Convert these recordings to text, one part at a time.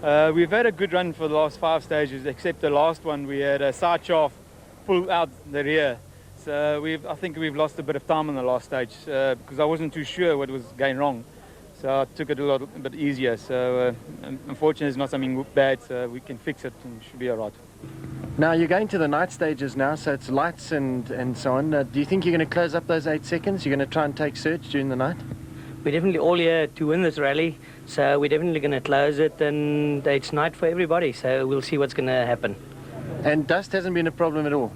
We've had a good run for the last 5 stages, except the last one we had a side shaft pull out the rear. So I think we've lost a bit of time on the last stage because I wasn't too sure what was going wrong. So I took it a bit easier. So unfortunately it's not something bad, so we can fix it and it should be all right. Now you're going to the night stages now, so it's lights and so on. Do you think you're going to close up those 8 seconds? You're going to try and take search during the night? We're definitely all here to win this rally, so we're definitely going to close it, and it's night for everybody, so we'll see what's going to happen. And dust hasn't been a problem at all?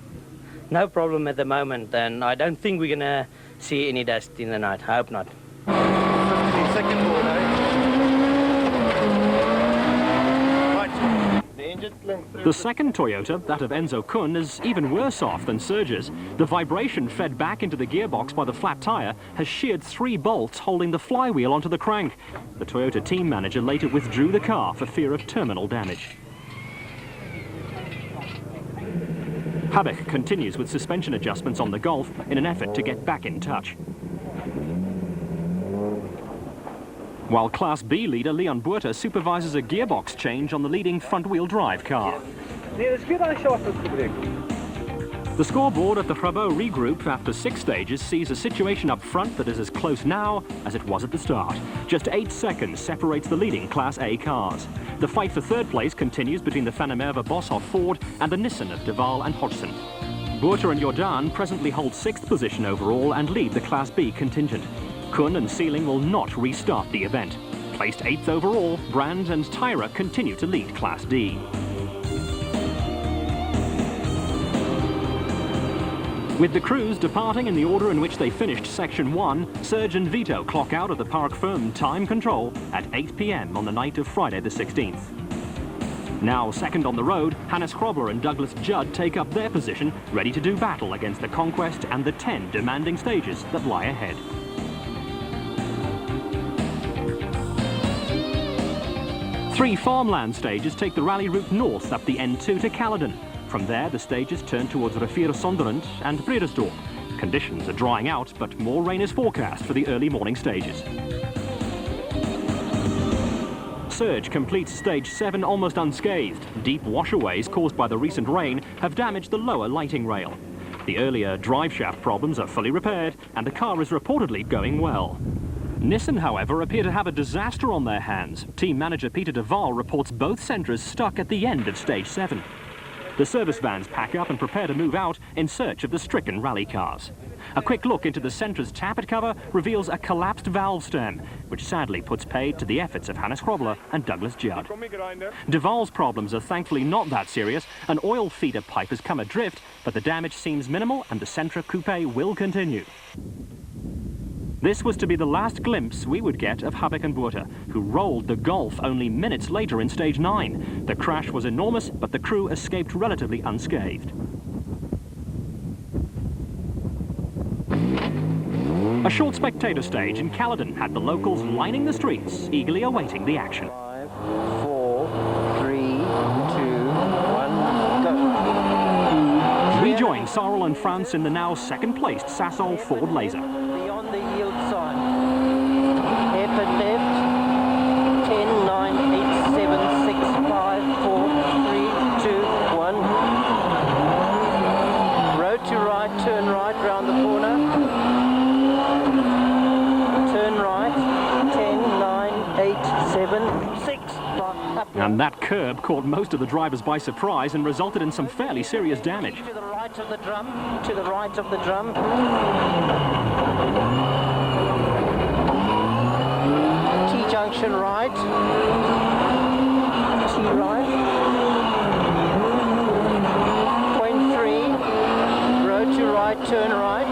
No problem at the moment, and I don't think we're going to see any dust in the night. I hope not. 50-second forward, The second Toyota, that of Enzo Kun, is even worse off than Serge's. The vibration fed back into the gearbox by the flat tyre has sheared 3 bolts holding the flywheel onto the crank. The Toyota team manager later withdrew the car for fear of terminal damage. Habeck continues with suspension adjustments on the Golf in an effort to get back in touch. While Class B leader Leon Buerta supervises a gearbox change on the leading front-wheel drive car. The scoreboard at the Brabo regroup after 6 stages sees a situation up front that is as close now as it was at the start. Just 8 seconds separates the leading Class A cars. The fight for 3rd place continues between the Van der Merwe Boshoff Ford and the Nissan of Duval and Hodgson. Buerta and Jordan presently hold 6th position overall and lead the Class B contingent. Kun and Sealing will not restart the event. Placed 8th overall, Brand and Tyra continue to lead Class D. With the crews departing in the order in which they finished Section 1, Serge and Vito clock out of the Park Firm Time Control at 8 p.m. on the night of Friday the 16th. Now second on the road, Hannes Krobler and Douglas Judd take up their position, ready to do battle against the Conquest and the 10 demanding stages that lie ahead. 3 farmland stages take the rally route north up the N2 to Caledon. From there, the stages turn towards Riviera Sonderend and Bredasdorp. Conditions are drying out, but more rain is forecast for the early morning stages. Surge completes stage 7 almost unscathed. Deep washaways caused by the recent rain have damaged the lower lighting rail. The earlier drive shaft problems are fully repaired, and the car is reportedly going well. Nissan, however, appear to have a disaster on their hands. Team manager Peter de Waal reports both Sentras stuck at the end of stage 7. The service vans pack up and prepare to move out in search of the stricken rally cars. A quick look into the Sentra's tappet cover reveals a collapsed valve stem, which sadly puts paid to the efforts of Hannes Krobler and Douglas Judd. De Waal's problems are thankfully not that serious. An oil feeder pipe has come adrift, but the damage seems minimal and the Sentra Coupe will continue. This was to be the last glimpse we would get of Habeck and Buerta, who rolled the Golf only minutes later in stage 9. The crash was enormous, but the crew escaped relatively unscathed. A short spectator stage in Caledon had the locals lining the streets, eagerly awaiting the action. 5, 4, 3, 2, 1, go. Rejoin Sarel and France in the now second-placed Sasol Ford Laser. Beyond the yield sign. Hairpin left. 10, 9, 8, 7, 6, 5, 4, 3, 2, 1. Road to right, turn right round the corner. Turn right. 10, 9, 8, 7, 6, 5. Up. And that curb caught most of the drivers by surprise and resulted in some fairly serious damage. To the right of the drum. To the right of the drum. T-junction right. T right. Point 3. Road to right, turn right.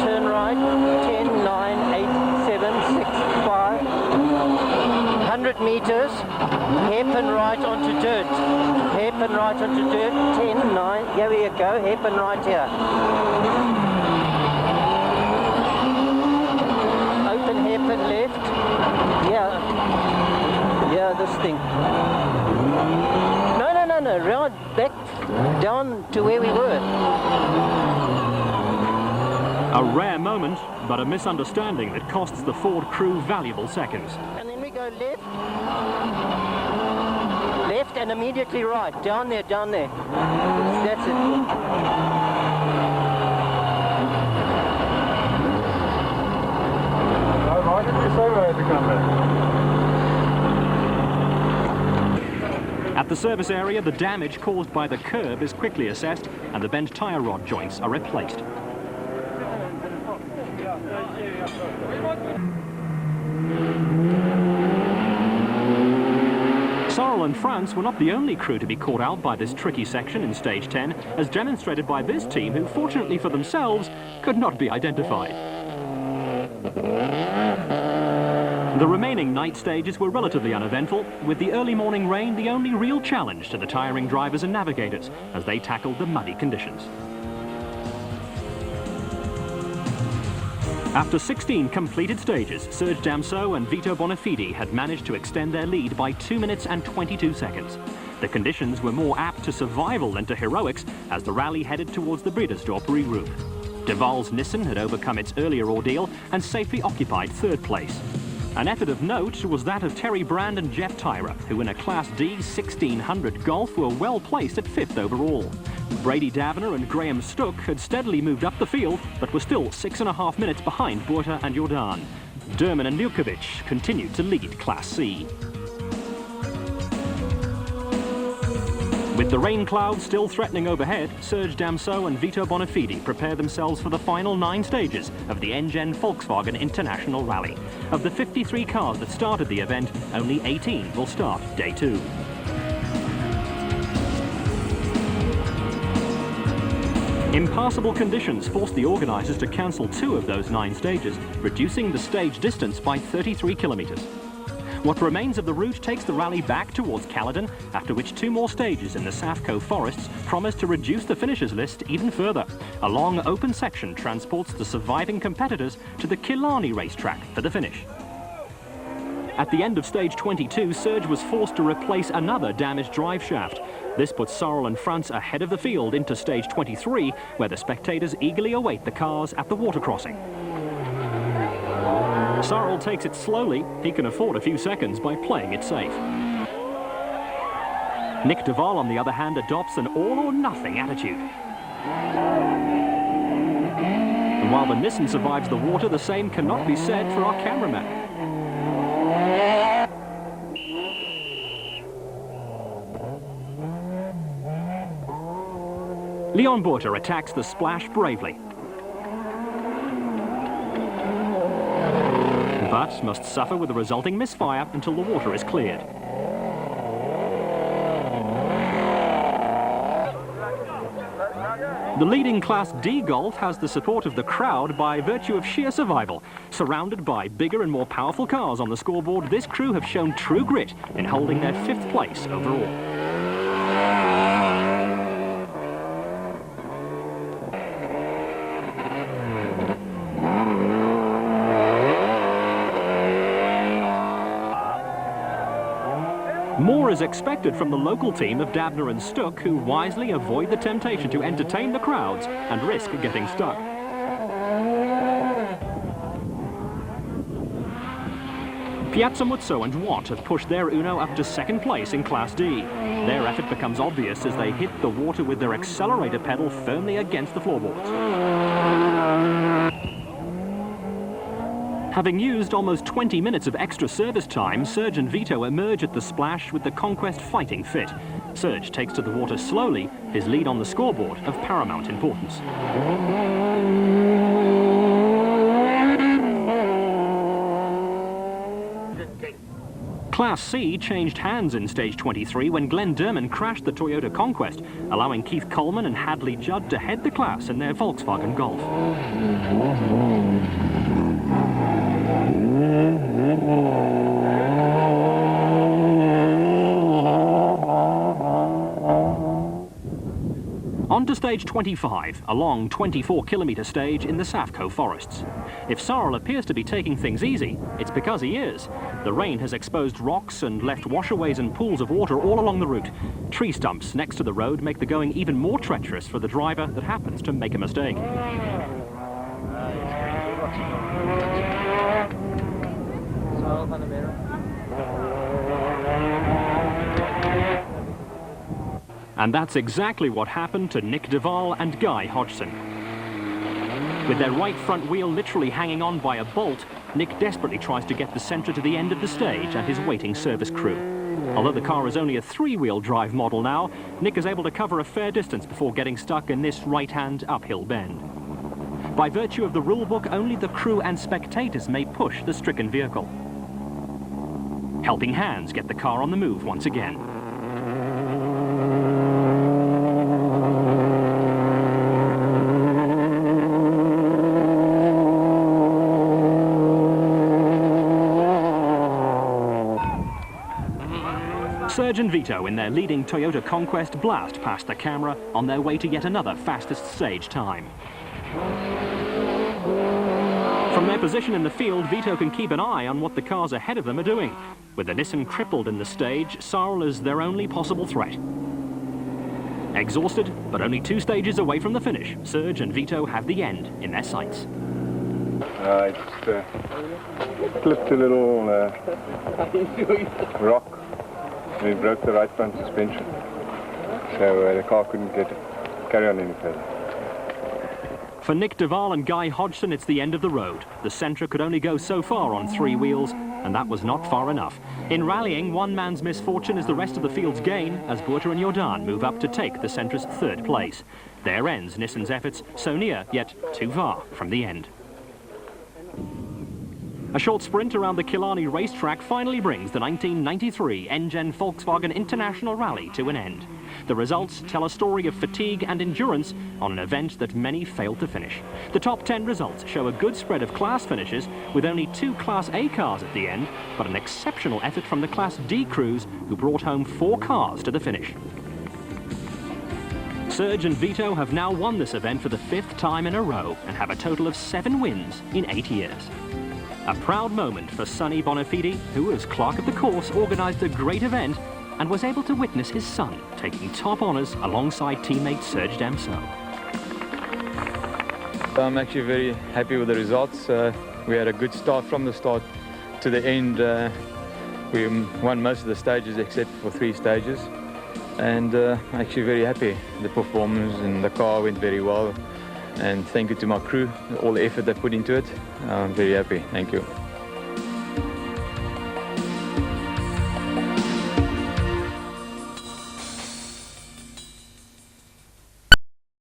Turn right. 10, 9, 8, 7, 6, 5. 100 meters. Hairpin right onto dirt. Hairpin right onto dirt. 10, 9. Here we go. Hairpin right here. Open hairpin left. Yeah, this thing. No, round back down to where we were. A rare moment, but a misunderstanding that costs the Ford crew valuable seconds. And then we go left. Left and immediately right. Down there, down there. That's it. Why did you say we had to come back? At the service area, the damage caused by the curb is quickly assessed and the bent tyre rod joints are replaced. Sarl and France were not the only crew to be caught out by this tricky section in stage 10, as demonstrated by this team, who fortunately for themselves could not be identified. The remaining night stages were relatively uneventful, with the early morning rain the only real challenge to the tiring drivers and navigators as they tackled the muddy conditions. After 16 completed stages, Serge Damso and Vito Bonafide had managed to extend their lead by 2 minutes and 22 seconds. The conditions were more apt to survival than to heroics as the rally headed towards the Bredasdorp re-route. Duval's Nissan had overcome its earlier ordeal and safely occupied third place. An effort of note was that of Terry Brand and Jeff Tyra, who in a Class D 1600 Golf were well placed at 5th overall. Brady Davner and Graham Stuck had steadily moved up the field, but were still 6.5 minutes behind Buerta and Jordan. Derman and Nurkovic continued to lead Class C. With the rain clouds still threatening overhead, Serge Damso and Vito Bonafide prepare themselves for the final 9 stages of the Engen Volkswagen International Rally. Of the 53 cars that started the event, only 18 will start day 2. Impassable conditions forced the organisers to cancel 2 of those 9 stages, reducing the stage distance by 33 kilometres. What remains of the route takes the rally back towards Caledon, after which 2 more stages in the Safco forests promise to reduce the finishers list even further. A long open section transports the surviving competitors to the Killarney racetrack for the finish. At the end of stage 22, Serge was forced to replace another damaged drive shaft. This puts Sarl and France ahead of the field into stage 23, where the spectators eagerly await the cars at the water crossing. Sarl takes it slowly. He can afford a few seconds by playing it safe. Nick Duval, on the other hand, adopts an all-or-nothing attitude. And while the Nissan survives the water, the same cannot be said for our cameraman. Leon Buerta attacks the splash bravely, but must suffer with the resulting misfire until the water is cleared. The leading Class D Golf has the support of the crowd by virtue of sheer survival. Surrounded by bigger and more powerful cars on the scoreboard, this crew have shown true grit in holding their 5th place overall. More is expected from the local team of Davner and Stuck, who wisely avoid the temptation to entertain the crowds and risk getting stuck. Piazzamuzzo and Watt have pushed their Uno up to 2nd place in Class D. Their effort becomes obvious as they hit the water with their accelerator pedal firmly against the floorboards. Having used almost 20 minutes of extra service time, Serge and Vito emerge at the splash with the Conquest fighting fit. Serge takes to the water slowly, his lead on the scoreboard of paramount importance. Class C changed hands in stage 23 when Glenn Derman crashed the Toyota Conquest, allowing Keith Coleman and Hadley Judd to head the class in their Volkswagen Golf. On to stage 25, a long 24-kilometre stage in the Safco forests. If Sarl appears to be taking things easy, it's because he is. The rain has exposed rocks and left washaways and pools of water all along the route. Tree stumps next to the road make the going even more treacherous for the driver that happens to make a mistake. And that's exactly what happened to Nick Duval and Guy Hodgson. With their right front wheel literally hanging on by a bolt, Nick desperately tries to get the Sentra to the end of the stage and his waiting service crew. Although the car is only a three-wheel drive model now, Nick is able to cover a fair distance before getting stuck in this right-hand uphill bend. By virtue of the rule book, only the crew and spectators may push the stricken vehicle. Helping hands get the car on the move once again. Serge and Vito in their leading Toyota Conquest blast past the camera on their way to yet another fastest stage time. From their position in the field, Vito can keep an eye on what the cars ahead of them are doing. With the Nissan crippled in the stage, Sarl is their only possible threat. Exhausted, but only 2 stages away from the finish, Serge and Vito have the end in their sights. I just clipped a little rock. We broke the right front suspension, so the car couldn't carry on any further. For Nick Duval and Guy Hodgson, it's the end of the road. The Sentra could only go so far on 3 wheels, and that was not far enough. In rallying, one man's misfortune is the rest of the field's gain, as Botha and Jordan move up to take the Sentra's 3rd place. There ends Nissan's efforts, so near, yet too far from the end. A short sprint around the Killarney racetrack finally brings the 1993 Engen Volkswagen International Rally to an end. The results tell a story of fatigue and endurance on an event that many failed to finish. The top 10 results show a good spread of class finishes, with only 2 Class A cars at the end, but an exceptional effort from the Class D crews, who brought home 4 cars to the finish. Serge and Vito have now won this event for the 5th time in a row and have a total of 7 wins in 8 years. A proud moment for Sonny Bonafide, who, as clerk of the course, organised a great event and was able to witness his son taking top honours alongside teammate Serge Damseau. I'm actually very happy with the results. We had a good start from the start to the end. We won most of the stages except for 3 stages. And actually very happy. The performance and the car went very well. And thank you to my crew, all the effort they put into it. I'm very happy. Thank you.